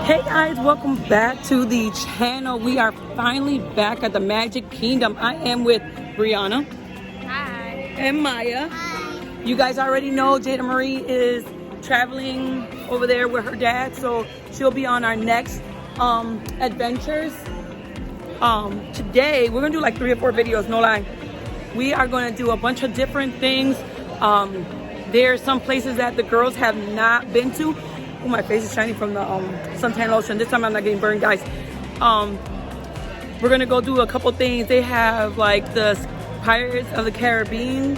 Hey guys, welcome back to the channel. We are finally back at the Magic Kingdom. I am with Brianna. Hi. And Maya. Hi. You guys already know Jada Marie is traveling over there with her dad, so she'll be on our next adventures. Today we're gonna do like 3 or 4 videos, no lie. We are gonna do a bunch of different things. There's some places that the girls have not been to. Oh, my face is shiny from the suntan lotion. This time I'm not getting burned, guys. We're gonna go do a couple things. They have like the Pirates of the Caribbean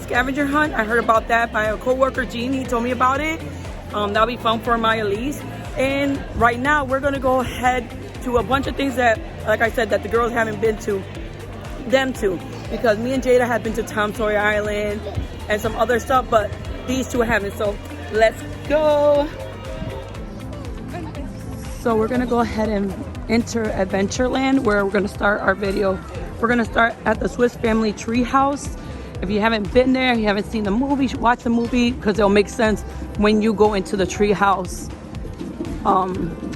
scavenger hunt. I heard about that by a co-worker, Jean. He told me about it. That'll be fun for my Elise. And right now we're gonna go ahead to a bunch of things that, like I said, that the girls haven't been to. Because me and Jada have been to Sawyer Island and some other stuff, but these two haven't. So let's go. So we're gonna go ahead and enter Adventureland, where we're gonna start our video. We're gonna start at the Swiss Family Treehouse. If you haven't been there, you haven't seen the movie, you should watch the movie because it'll make sense when you go into the treehouse.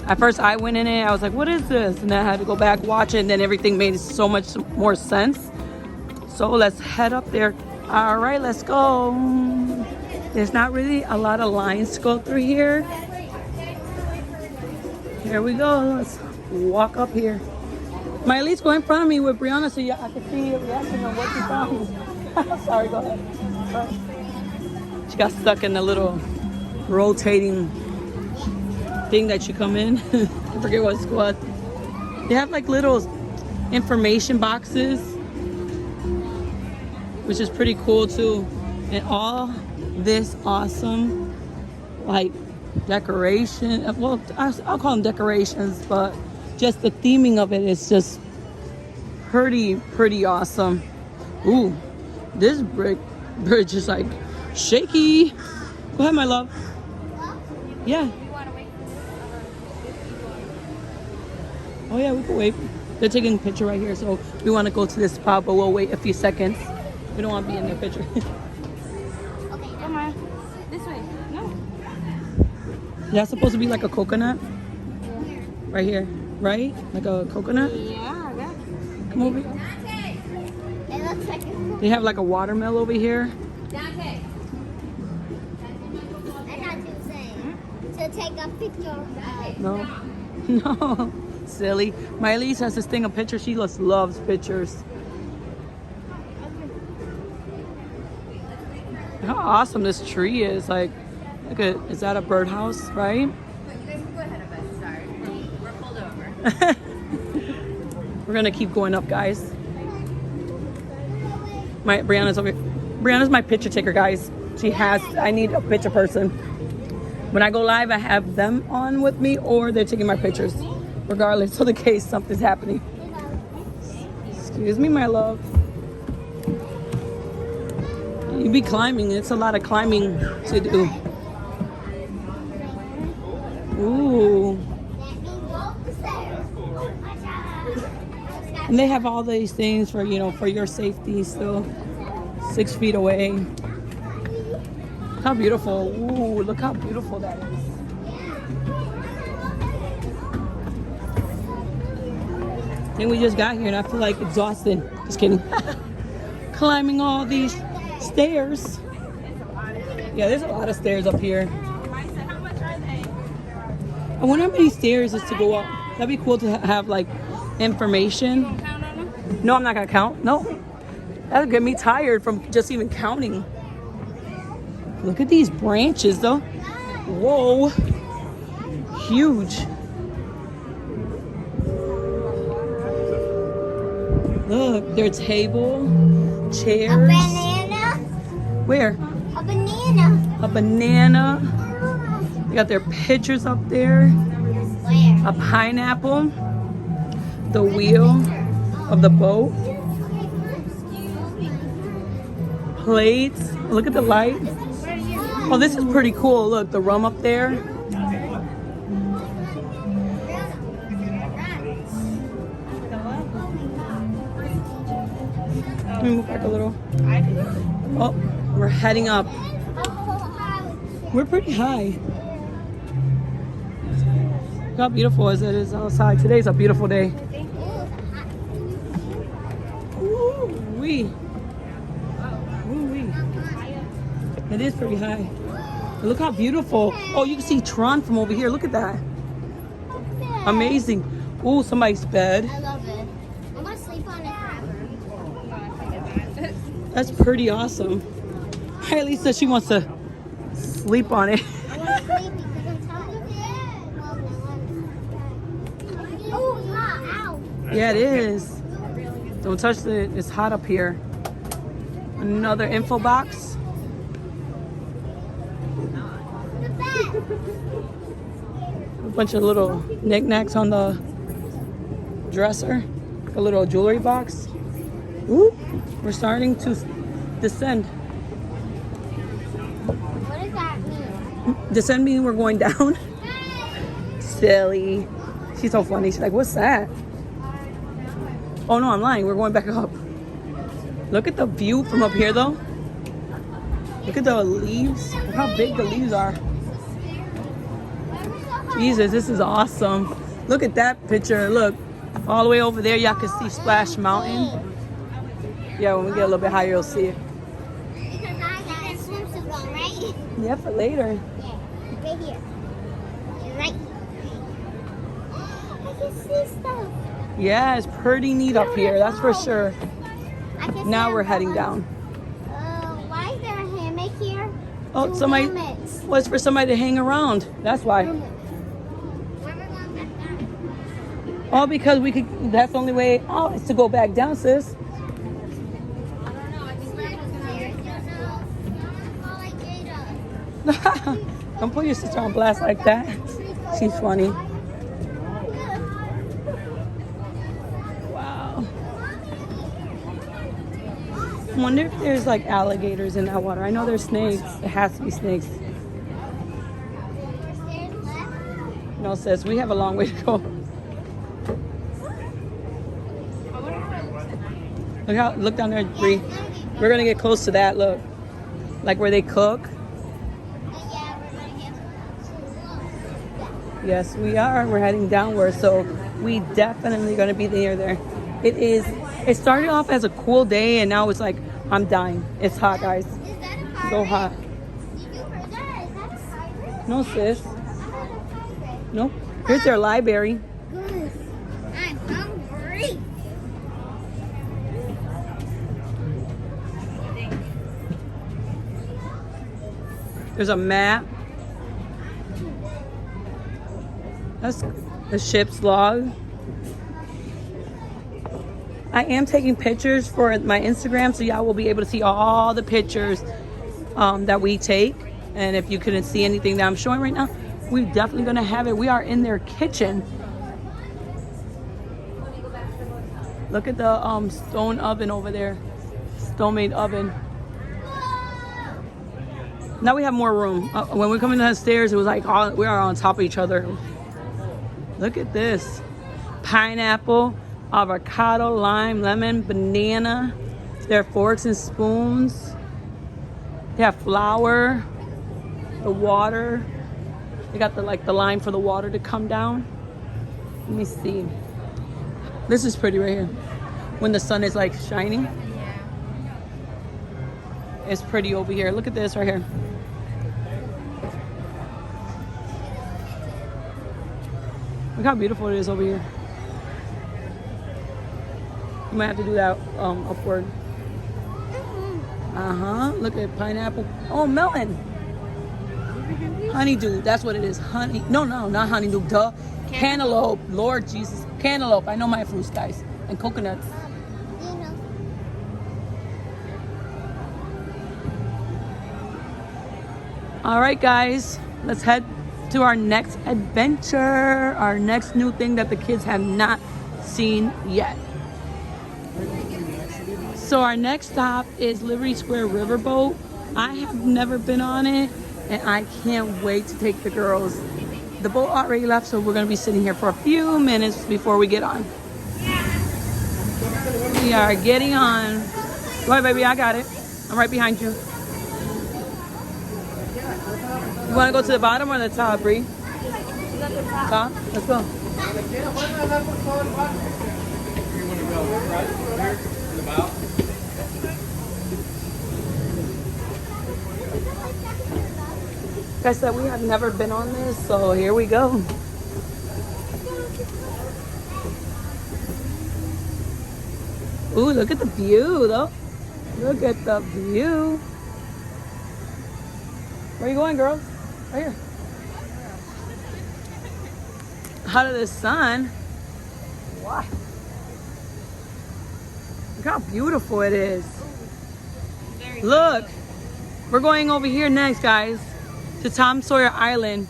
At first I went in it, I was like, what is this? And then I had to go back, watch it, and then everything made so much more sense. So let's head up there. All right, let's go. There's not really a lot of lines to go through here. Here we go. Let's walk up here. Miley's go in front of me with Brianna so I can see your reaction on what you found. Sorry, go ahead. She got stuck in the little rotating thing that you come in. I forget what it's called. They have like little information boxes, which is pretty cool too. And all this awesome like decoration, well, I'll call them decorations, but just the theming of it is just pretty awesome. Ooh, this bridge is like shaky. Go ahead, my love. Yeah. Oh yeah, we can wait. They're taking a picture right here, so we want to go to this spot, but we'll wait a few seconds. We don't want to be in their picture. Come on. This way. No. That's supposed to be like a coconut. Right here, right? Like a coconut? Yeah, yeah. Come over here. It looks like a... They have like a watermelon over here. Dante. I'm not too saying. So take a picture of No. No. Silly. My Elise has this thing of pictures. She just loves pictures. How awesome this tree is. Like, look at, is that a birdhouse, right? You guys can go ahead of us. Sorry. We're pulled over. We're gonna keep going up, guys. Brianna's over here. Brianna's my picture taker, guys. I need a picture person. When I go live, I have them on with me or they're taking my pictures. Regardless of the case, something's happening. Excuse me, my love. You be climbing. It's a lot of climbing to do. Ooh. And they have all these things for, for your safety still. 6 feet away. Look how beautiful. Ooh, look how beautiful that is. And we just got here and I feel like exhausted. Just kidding. Climbing all these stairs. Yeah, there's a lot of stairs up here. How much are they? I wonder how many stairs is to go up. That'd be cool to have like information. Count on them? No, I'm not gonna count. No. That'll get me tired from just even counting. Look at these branches though. Whoa. Huge. Look, their table, chairs. A banana? Where? A banana. A banana. They got their pictures up there. Where? A pineapple. The wheel of the boat. Plates. Look at the light. Oh, this is pretty cool. Look, the rum up there. Let me move back a little. Oh, we're heading up. We're pretty high. how beautiful it is outside. Today's a beautiful day. Ooh-wee. Ooh-wee. It is pretty high. Look how beautiful. Oh, you can see Tron from over here. Look at that. Amazing. Ooh, somebody's bed. I love it. I'm gonna sleep on it forever. That's pretty awesome. Hey, Lisa, she wants to sleep on it. I want to sleep because I'm tired. Oh, hot. Ow. Yeah, it is. Don't touch it. It's hot up here. Another info box. The bed. A bunch of little knickknacks on the dresser. A little jewelry box. Ooh, we're starting to descend. What does that mean? Descend means we're going down. Silly. She's so funny. She's like, what's that? Oh no, I'm lying. We're going back up. Look at the view from up here though. Look at the leaves. Look how big the leaves are. Jesus, this is awesome. Look at that picture. Look, all the way over there, y'all can see Splash Mountain. Yeah, when we get a little bit higher, you'll see it. Because I got a swimsuit on, right? Yeah, for later. Yeah, right here. Right here. I can see stuff. Yeah, it's pretty neat up here, that's for sure. I can see Now we're a heading bubble. down. Why is there a hammock here? Oh, Two somebody hammocks. was for somebody to hang around. That's why. Where we're going back down? Oh, because we could. That's the only way out is to go back down, sis. Don't put your sister on blast like that. She's funny. Wow. I wonder if there's like alligators in that water. I know there's snakes. It has to be snakes. No, sis, we have a long way to go. Look down there, Bree. We're gonna get close to that. Look, like where they cook. Yes, we are. We're heading downward, so we definitely gonna be near there. It is. It started off as a cool day, and now it's like I'm dying. It's hot, guys. Is that a pirate? So hot. Did you heard that? Is that a pirate? No, sis. I heard a pirate. No. Here's their library. Goodness, I'm hungry. There's a map. That's the ship's log. I am taking pictures for my Instagram, so y'all will be able to see all the pictures that we take. And if you couldn't see anything that I'm showing right now, we're definitely gonna have it. We are in their kitchen. Look at the stone oven over there. Stone-made oven. Now we have more room. When we're coming downstairs, it was like we are on top of each other. Look at this. Pineapple, avocado, lime, lemon, banana. There are forks and spoons. They have flour, the water. They got the line for the water to come down. Let me see. This is pretty right here. When the sun is like shining. It's pretty over here. Look at this right here. Look how beautiful it is over here. You might have to do that upward. Look at pineapple. Oh, melon. Honeydew. That's what it is. Honey. No, not honeydew. Duh. Cantaloupe. Lord Jesus. Cantaloupe. I know my fruits, guys. And coconuts. All right, guys. Let's head to our next adventure. Our next new thing that the kids have not seen yet. So our next stop is Liberty Square Riverboat. I have never been on it, and I can't wait to take the girls. The boat already left, so we're gonna be sitting here for a few minutes before we get on. We are getting on. Go ahead, baby, I got it. I'm right behind you. You wanna go to the bottom or the top, Bree? at the top. Tom, let's go. Like I said, we have never been on this, so here we go. Ooh, look at the view, though. Look at the view. Where are you going, girls? Right here. Out of the sun. Wow. Look how beautiful it is. Look. We're going over here next, guys, to Sawyer Island.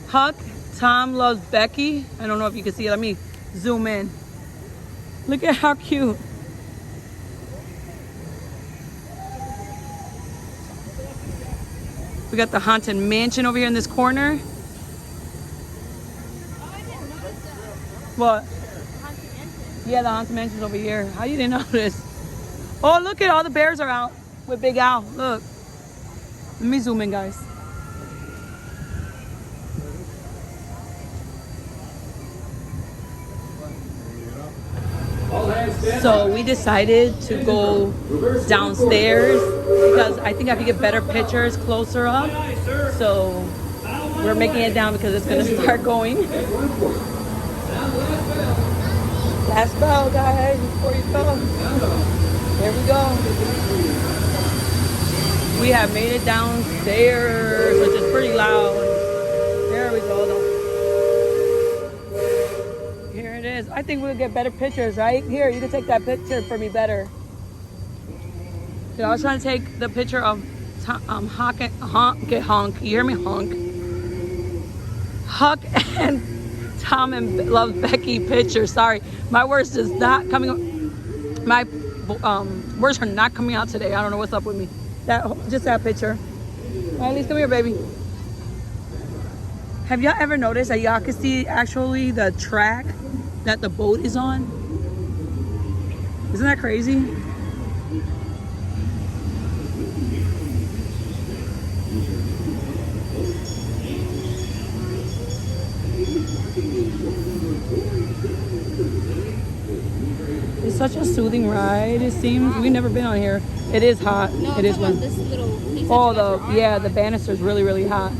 Huck, Tom loves Becky. I don't know if you can see it. Let me zoom in. Look at how cute. We got the Haunted Mansion over here in this corner. What? Yeah, the Haunted Mansion's over here. How you didn't notice? Oh, look at all the bears are out with Big Al. Look. Let me zoom in, guys. So we decided to go downstairs because I think I could get better pictures closer up. So we're making it down because it's gonna start going. Last bell, guys, before you go. There we go. We have made it downstairs, which is pretty loud. There we go, though. Here it is. I think we'll get better pictures, right? Here, you can take that picture for me better. I was trying to take the picture of Huck and Honk. You hear me? Honk. Huck and Tom and Love Becky picture. Sorry, my words is not coming. My words are not coming out today. I don't know what's up with me. Just that picture. Riley, come here, baby. Have y'all ever noticed that y'all can see actually the track that the boat is on? Isn't that crazy? It's such a soothing ride, it seems. We've never been on here. It is hot. No, it is one. this little piece The banister's really, really hot.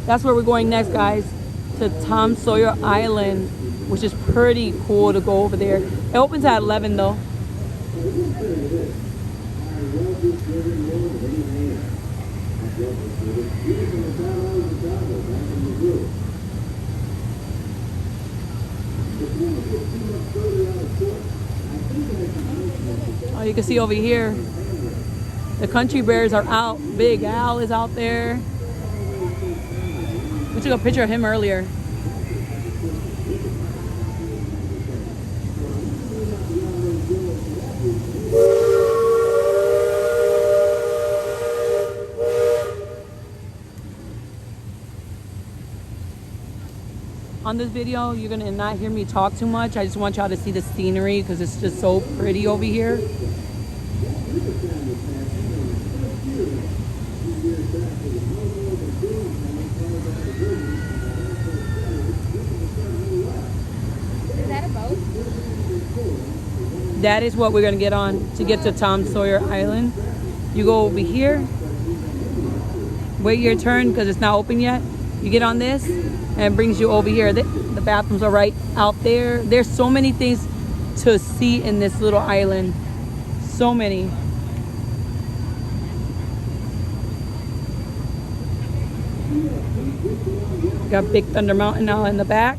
That's where we're going next, guys, to Sawyer Island, which is pretty cool to go over there. It opens at 11 though. Oh, you can see over here, the country bears are out. Big Al is out there. We took a picture of him earlier. On this video, you're gonna not hear me talk too much. I just want y'all to see the scenery because it's just so pretty over here. Is that a boat? That is what we're gonna get on to get to Sawyer Island. You go over here, wait your turn because it's not open yet. You get on this and it brings you over here. The bathrooms are right out there. There's so many things to see in this little island. So many. Got Big Thunder Mountain now in the back.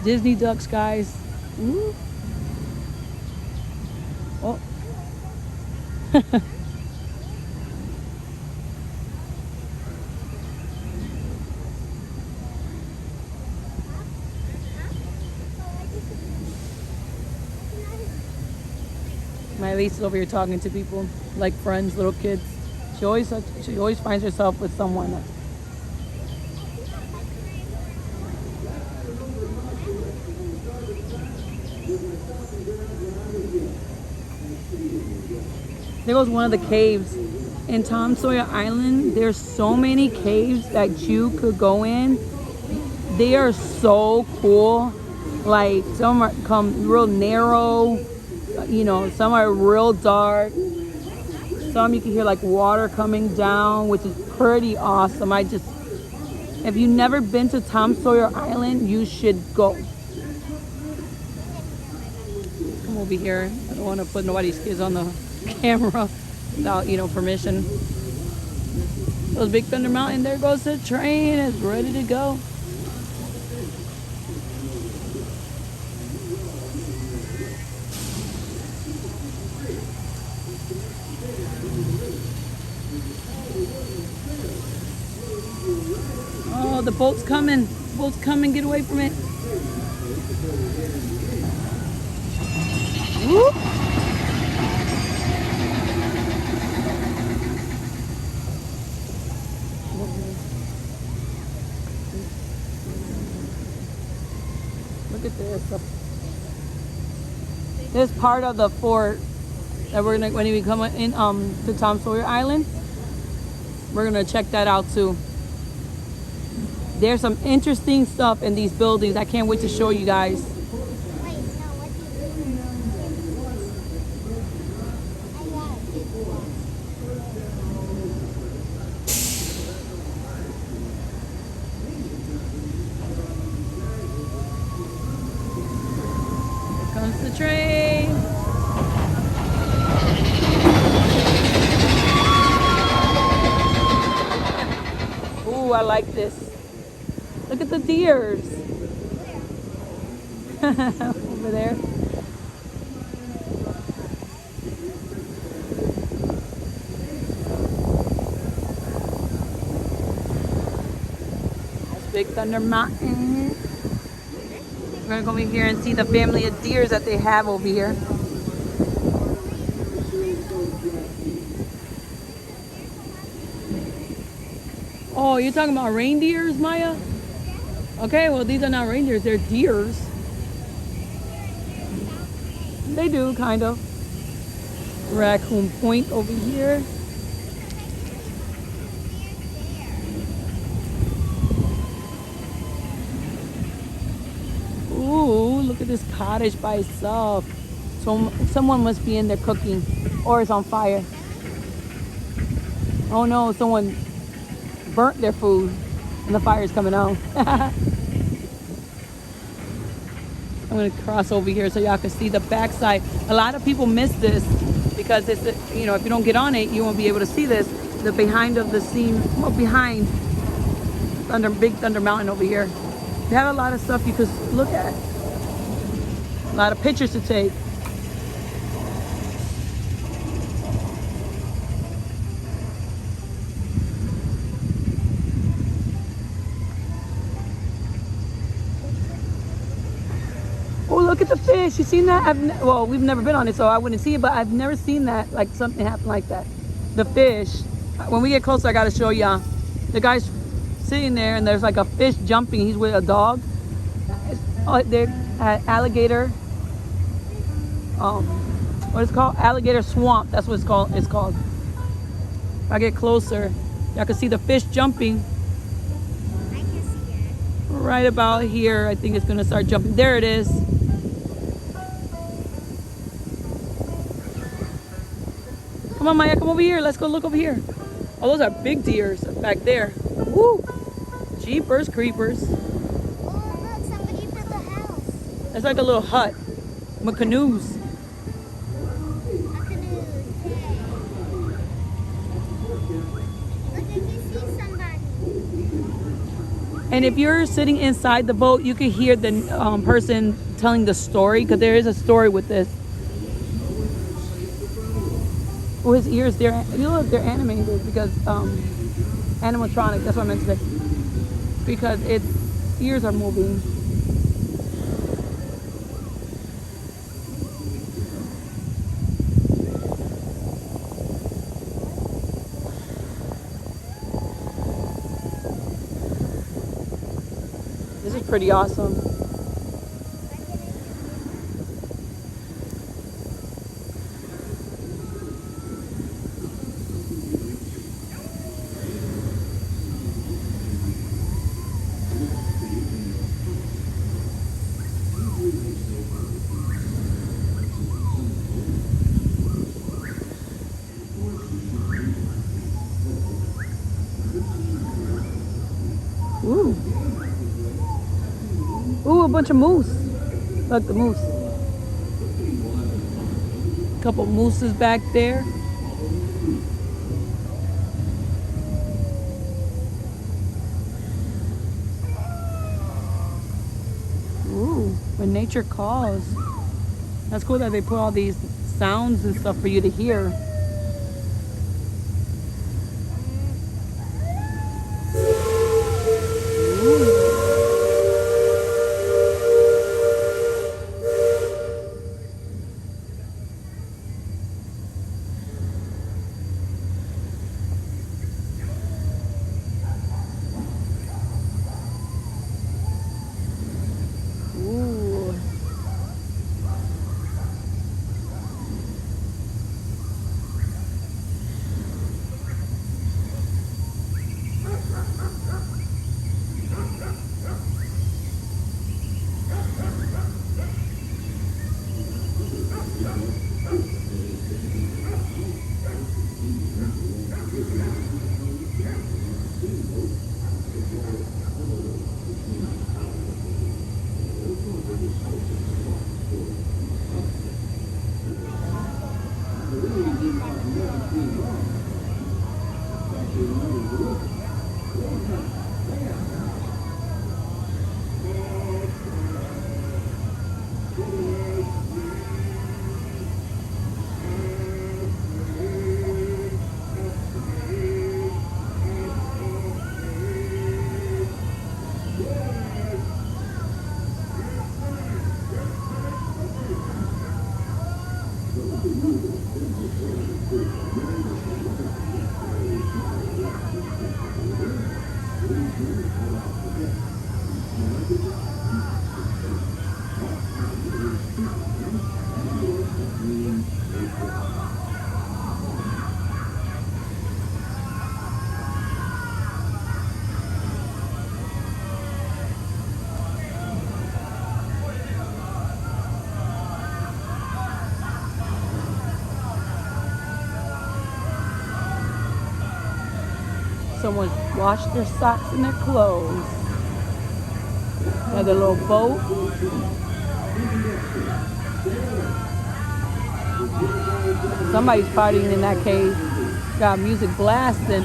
Disney ducks, guys. Ooh. Oh. My niece is over here talking to people, like friends, little kids. She always finds herself with someone. There goes one of the caves. In Sawyer Island, there's so many caves that you could go in. They are so cool. Like some are come real narrow, you know, some are real dark. Some you can hear like water coming down, which is pretty awesome. If you've never been to Sawyer Island, you should go. Come over here. I don't want to put nobody's kids on the camera without, you know, permission. Those Big Thunder Mountain, there goes the train. It's ready to go. Oh, the boat's coming. Boat's coming. Get away from it. Whoop. Look at this. This part of the fort that we're gonna, when we come in to Sawyer Island, we're gonna check that out too. There's some interesting stuff in these buildings. I can't wait to show you guys. Wait, no, what do you mean? Here comes the train. Ooh, I like this. Look at the deers. Over there. That's Big Thunder Mountain. We're gonna go over here and see the family of deers that they have over here. Oh, you're talking about reindeers, Maya? Okay, well, these are not reindeers, they're deers. They do, kind of. Raccoon Point over here. Ooh, look at this cottage by itself. So someone must be in there cooking, or it's on fire. Oh no, someone burnt their food and the fire is coming out. I'm gonna cross over here so y'all can see the backside. A lot of people miss this because it's, you know, if you don't get on it, you won't be able to see this. The behind of the scene, well, behind Big Thunder Mountain over here. They have a lot of stuff you could look at. A lot of pictures to take. Oh, look at the fish. You seen that? Well, we've never been on it, so I wouldn't see it, but I've never seen that, like something happen like that. The fish. When we get closer, I gotta show y'all. The guy's sitting there and there's like a fish jumping. He's with a dog. Oh, they're alligator. What is it called? Alligator swamp. That's what it's called. If I get closer, y'all can see the fish jumping. I can see it. Right about here, I think it's gonna start jumping. There it is. Come on, Maya, come over here. Let's go look over here. Oh, those are big deers back there. Woo! Jeepers creepers. Oh, look, somebody built a house. That's like a little hut. With canoes. A canoe. Yay. Look, I can see somebody. And if you're sitting inside the boat, you can hear the person telling the story, because there is a story with this. Oh, his ears, they're animated because animatronic, that's what I meant to say. Because its ears are moving. This is pretty awesome. Ooh. Ooh, a bunch of moose. Look, the moose. A couple mooses back there. Ooh, when nature calls. That's cool that they put all these sounds and stuff for you to hear. Someone washed their socks and their clothes. Another little boat. Somebody's partying in that cave. Got music blasting.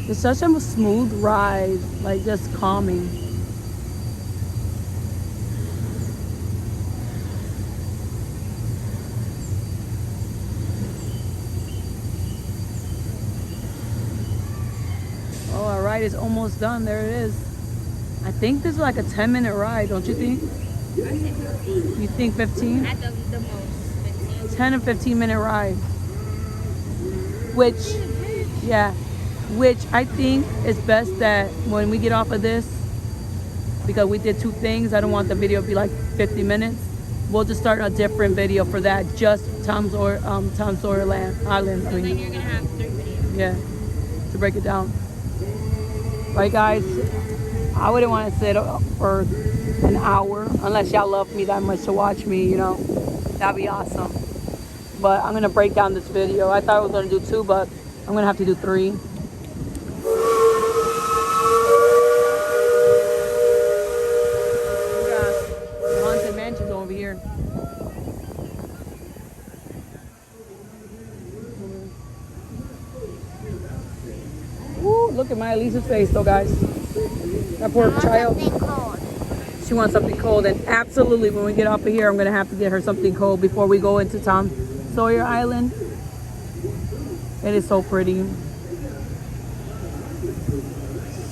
It's such a smooth ride, like just calming. Oh, our ride is almost done. There it is. I think this is like a 10-minute ride, don't you think? I say 15. You think 15? At the most. 15. 10 and 15-minute ride. Which, yeah, which I think is best that when we get off of this, because we did 2 things. I don't want the video to be like 50 minutes. We'll just start a different video for that, just Tom Sawyer Island. I So then mean, you're gonna have 3 videos. yeah, to break it down. Right, guys? I wouldn't want to sit for an hour unless y'all love me that much to watch me, you know. That'd be awesome. But I'm gonna break down this video. I thought I was gonna do 2, but I'm gonna have to do 3. We got haunted mansions over here. Woo, look at my Elisa's face though, guys. That poor child. Something cold. She wants something cold, and absolutely when we get off of here, I'm gonna have to get her something cold before we go into Tom Sawyer Island. It is so pretty.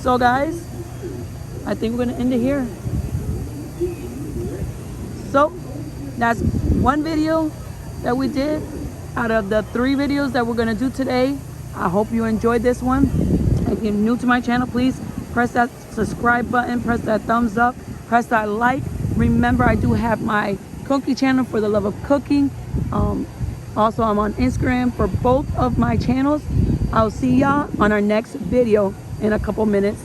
So guys, I think we're gonna end it here. So that's 1 video that we did out of the 3 videos that we're gonna do today. I hope you enjoyed this one. If you're new to my channel, please press that subscribe button, press that thumbs up, press that like. Remember, I do have my cookie channel for the love of cooking. Also, I'm on Instagram for both of my channels. I'll see y'all on our next video in a couple minutes.